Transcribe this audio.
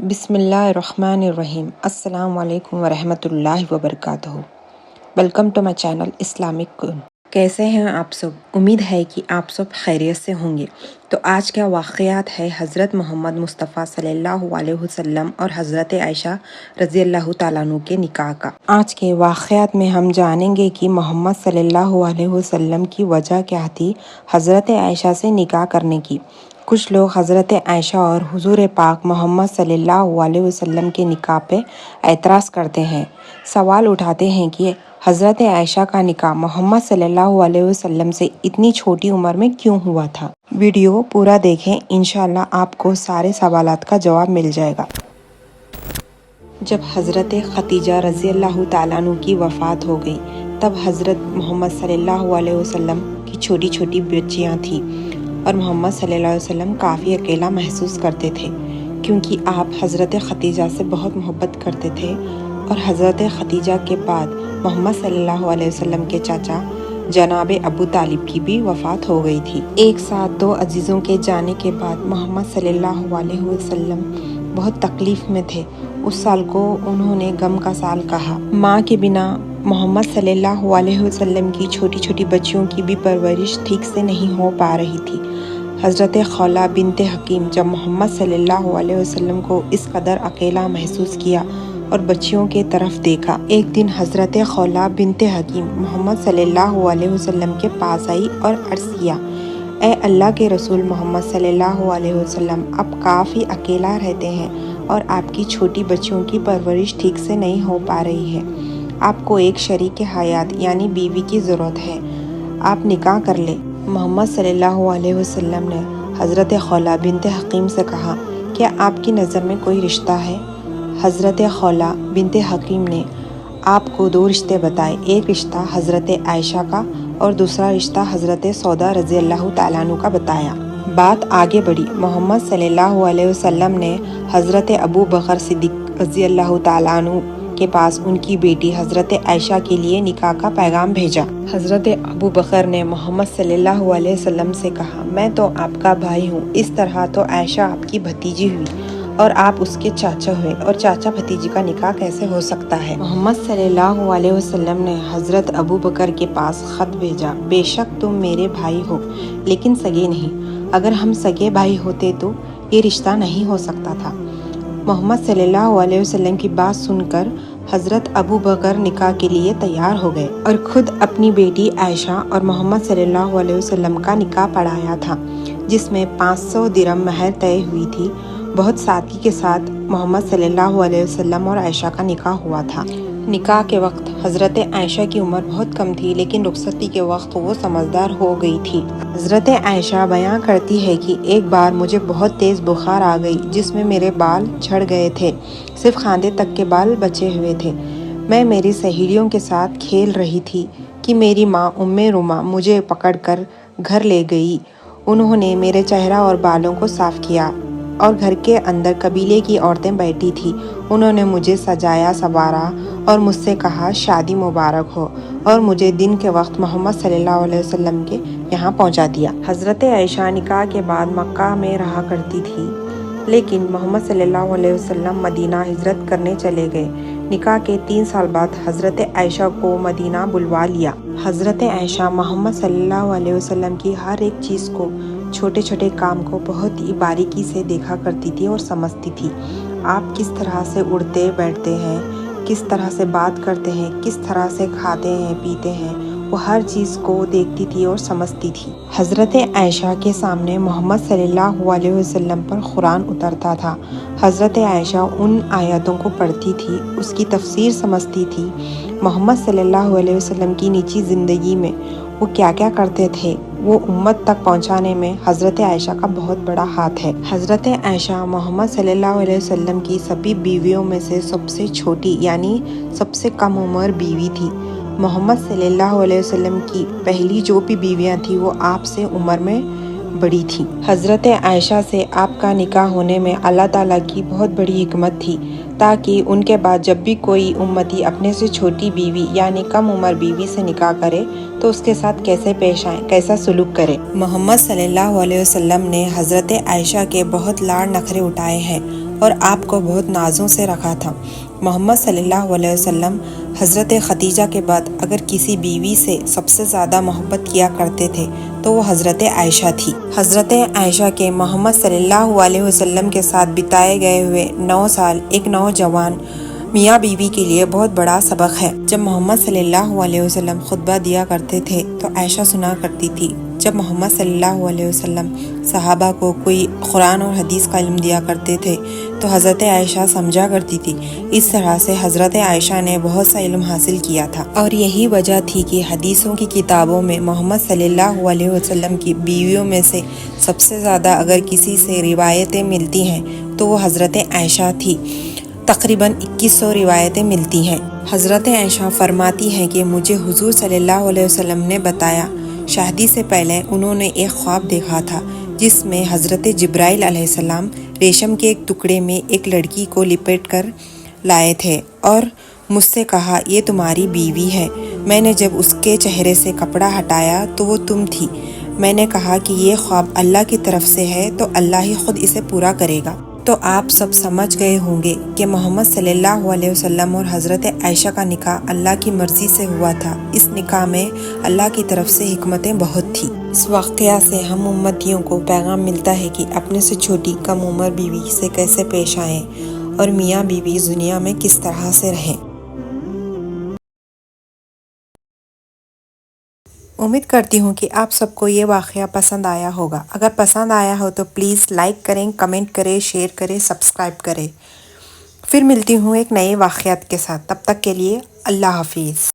بسم اللہ الرحمن الرحیم۔ السلام علیکم ورحمۃ اللہ وبرکاتہ۔ Welcome to my channel Islamic کون۔ کیسے ہیں آپ سب؟ امید ہے کہ آپ سب خیریت سے ہوں گے۔ تو آج کا واقعات ہے حضرت محمد مصطفیٰ صلی اللہ علیہ وسلم اور حضرت عائشہ رضی اللہ تعالیٰ عنہ کے نکاح کا۔ آج کے واقعات میں ہم جانیں گے کہ محمد صلی اللہ علیہ وسلم کی وجہ کیا تھی حضرت عائشہ سے نکاح کرنے کی۔ کچھ لوگ حضرت عائشہ اور حضور پاک محمد صلی اللہ علیہ وسلم کے نکاح پہ اعتراض کرتے ہیں، سوال اٹھاتے ہیں کہ حضرت عائشہ کا نکاح محمد صلی اللہ علیہ وسلم سے اتنی چھوٹی عمر میں کیوں ہوا تھا۔ ویڈیو پورا دیکھیں، انشاءاللہ آپ کو سارے سوالات کا جواب مل جائے گا۔ جب حضرت خدیجہ رضی اللہ تعالیٰ عنہ کی وفات ہو گئی، تب حضرت محمد صلی اللہ علیہ وسلم کی چھوٹی چھوٹی بچیاں تھیں اور محمد صلی اللہ علیہ وسلم کافی اکیلا محسوس کرتے تھے، کیونکہ آپ حضرت خدیجہ سے بہت محبت کرتے تھے اور حضرت خدیجہ کے بعد محمد صلی اللہ علیہ وسلم کے چاچا جناب ابو طالب کی بھی وفات ہو گئی تھی۔ ایک ساتھ دو عزیزوں کے جانے کے بعد محمد صلی اللہ علیہ وسلم بہت تکلیف میں تھے۔ اس سال کو انہوں نے غم کا سال کہا۔ ماں کے بنا محمد صلی اللہ علیہ وسلم کی چھوٹی چھوٹی بچیوں کی بھی پرورش ٹھیک سے نہیں ہو پا رہی تھی۔ حضرت خولہ بنت حکیم جب محمد صلی اللہ علیہ وسلم کو اس قدر اکیلا محسوس کیا اور بچیوں کے طرف دیکھا، ایک دن حضرت خولہ بنت حکیم محمد صلی اللہ علیہ وسلم کے پاس آئی اور عرض کیا، اے اللہ کے رسول محمد صلی اللہ علیہ وسلم، آپ کافی اکیلا رہتے ہیں اور آپ کی چھوٹی بچیوں کی پرورش ٹھیک سے نہیں ہو پا رہی ہے۔ آپ کو ایک شریک حیات یعنی بیوی کی ضرورت ہے، آپ نکاح کر لیں۔ محمد صلی اللہ علیہ وسلم نے حضرت خولہ بنت حکیم سے کہا، کیا آپ کی نظر میں کوئی رشتہ ہے؟ حضرت خولہ بنت حکیم نے آپ کو دو رشتے بتائے، ایک رشتہ حضرت عائشہ کا اور دوسرا رشتہ حضرت سودا رضی اللہ تعالیٰ عنہ کا بتایا۔ بات آگے بڑھی، محمد صلی اللہ علیہ وسلم نے حضرت ابو بکر صدیق رضی اللہ تعالیٰ عنہ کے پاس ان کی بیٹی حضرت عائشہ کے لیے نکاح کا پیغام بھیجا۔ حضرت ابو بکر نے محمد صلی اللہ علیہ وسلم سے کہا، میں تو آپ کا بھائی ہوں، اس طرح تو عائشہ آپ کی بھتیجی ہوئی اور آپ اس کے چاچا ہوئے، اور چاچا بھتیجی کا نکاح کیسے ہو سکتا ہے؟ محمد صلی اللہ علیہ وسلم نے حضرت ابو بکر کے پاس خط بھیجا، بے شک تم میرے بھائی ہو لیکن سگے نہیں، اگر ہم سگے بھائی ہوتے تو یہ رشتہ نہیں ہو سکتا تھا۔ محمد صلی اللہ علیہ وسلم کی بات سن کر حضرت ابو بکر نکاح کے لیے تیار ہو گئے اور خود اپنی بیٹی عائشہ اور محمد صلی اللہ علیہ وسلم کا نکاح پڑھایا تھا، جس میں 500 درہم مہر طے ہوئی تھی۔ بہت سادگی کے ساتھ محمد صلی اللہ علیہ وسلم اور عائشہ کا نکاح ہوا تھا۔ نکاح کے وقت حضرت عائشہ کی عمر بہت کم تھی، لیکن رخصتی کے وقت وہ سمجھدار ہو گئی تھی۔ حضرت عائشہ بیان کرتی ہے کہ ایک بار مجھے بہت تیز بخار آ گئی، جس میں میرے بال جھڑ گئے تھے، صرف خاندے تک کے بال بچے ہوئے تھے۔ میں میری سہیلیوں کے ساتھ کھیل رہی تھی کہ میری ماں ام رومہ مجھے پکڑ کر گھر لے گئی۔ انہوں نے میرے چہرہ اور بالوں کو صاف کیا اور گھر کے اندر قبیلے کی عورتیں بیٹھی تھیں، انہوں نے مجھے سجایا سنوارا اور مجھ سے کہا شادی مبارک ہو، اور مجھے دن کے وقت محمد صلی اللہ علیہ وسلم کے یہاں پہنچا دیا۔ حضرت عائشہ نکاح کے بعد مکہ میں رہا کرتی تھی، لیکن محمد صلی اللہ علیہ وسلم مدینہ ہجرت کرنے چلے گئے۔ نکاح کے 3 سال بعد حضرت عائشہ کو مدینہ بلوا لیا۔ حضرت عائشہ محمد صلی اللہ علیہ وسلم کی ہر ایک چیز کو، چھوٹے چھوٹے کام کو بہت ہی باریکی سے دیکھا کرتی تھی اور سمجھتی تھی۔ آپ کس طرح سے اڑتے بیٹھتے ہیں، کس طرح سے بات کرتے ہیں، کس طرح سے کھاتے ہیں پیتے ہیں، وہ ہر چیز کو دیکھتی تھی اور سمجھتی تھی۔ حضرت عائشہ کے سامنے محمد صلی اللہ علیہ وسلم پر قرآن اترتا تھا، حضرت عائشہ ان آیاتوں کو پڑھتی تھی، اس کی تفسیر سمجھتی تھی۔ محمد صلی اللہ علیہ وسلم کی نجی زندگی میں وہ کیا کیا کرتے تھے، وہ امت تک پہنچانے میں حضرت عائشہ کا بہت بڑا ہاتھ ہے۔ حضرت عائشہ محمد صلی اللہ علیہ وسلم کی سبھی بیویوں میں سے سب سے چھوٹی یعنی سب سے کم عمر بیوی تھی۔ محمد صلی اللہ علیہ وسلم کی پہلی جو بھی بیویاں تھیں وہ آپ سے عمر میں بڑی تھی۔ حضرت عائشہ سے آپ کا نکاح ہونے میں اللہ تعالیٰ کی بہت بڑی حکمت تھی، تاکہ ان کے بعد جب بھی کوئی امتی اپنے سے چھوٹی بیوی یعنی کم عمر بیوی سے نکاح کرے تو اس کے ساتھ کیسے پیش آئیں، کیسا سلوک کرے۔ محمد صلی اللہ علیہ وسلم نے حضرت عائشہ کے بہت لاڑ نخرے اٹھائے ہیں اور آپ کو بہت نازوں سے رکھا تھا۔ محمد صلی اللہ علیہ وسلم حضرت خدیجہ کے بعد اگر کسی بیوی سے سب سے زیادہ محبت کیا کرتے تھے تو وہ حضرت عائشہ تھی۔ حضرت عائشہ کے محمد صلی اللہ علیہ وسلم کے ساتھ بتائے گئے ہوئے 9 سال ایک نوجوان میاں بیوی کے لیے بہت بڑا سبق ہے۔ جب محمد صلی اللہ علیہ وسلم خطبہ دیا کرتے تھے تو عائشہ سنا کرتی تھی۔ جب محمد صلی اللہ علیہ وسلم صحابہ کو کوئی قرآن اور حدیث کا علم دیا کرتے تھے تو حضرت عائشہ سمجھا کرتی تھی۔ اس طرح سے حضرت عائشہ نے بہت سا علم حاصل کیا تھا، اور یہی وجہ تھی کہ حدیثوں کی کتابوں میں محمد صلی اللہ علیہ وسلم کی بیویوں میں سے سب سے زیادہ اگر کسی سے روایتیں ملتی ہیں تو وہ حضرت عائشہ تھی۔ تقریباً 2100 روایتیں ملتی ہیں۔ حضرت عائشہ فرماتی ہیں کہ مجھے حضور صلی اللہ علیہ وسلم نے بتایا، شادی سے پہلے انہوں نے ایک خواب دیکھا تھا جس میں حضرت جبرائیل علیہ السلام ریشم کے ایک ٹکڑے میں ایک لڑکی کو لپیٹ کر لائے تھے اور مجھ سے کہا یہ تمہاری بیوی ہے۔ میں نے جب اس کے چہرے سے کپڑا ہٹایا تو وہ تم تھی۔ میں نے کہا کہ یہ خواب اللہ کی طرف سے ہے تو اللہ ہی خود اسے پورا کرے گا۔ تو آپ سب سمجھ گئے ہوں گے کہ محمد صلی اللہ علیہ وسلم اور حضرت عائشہ کا نکاح اللہ کی مرضی سے ہوا تھا۔ اس نکاح میں اللہ کی طرف سے حکمتیں بہت تھی۔ اس واقعہ سے ہم امتیوں کو پیغام ملتا ہے کہ اپنے سے چھوٹی کم عمر بیوی سے کیسے پیش آئیں اور میاں بیوی اس دنیا میں کس طرح سے رہیں۔ امید کرتی ہوں کہ آپ سب کو یہ واقعہ پسند آیا ہوگا۔ اگر پسند آیا ہو تو پلیز لائک کریں، کمنٹ کریں، شیئر کریں، سبسکرائب کریں۔ پھر ملتی ہوں ایک نئے واقعات کے ساتھ، تب تک کے لیے اللہ حافظ۔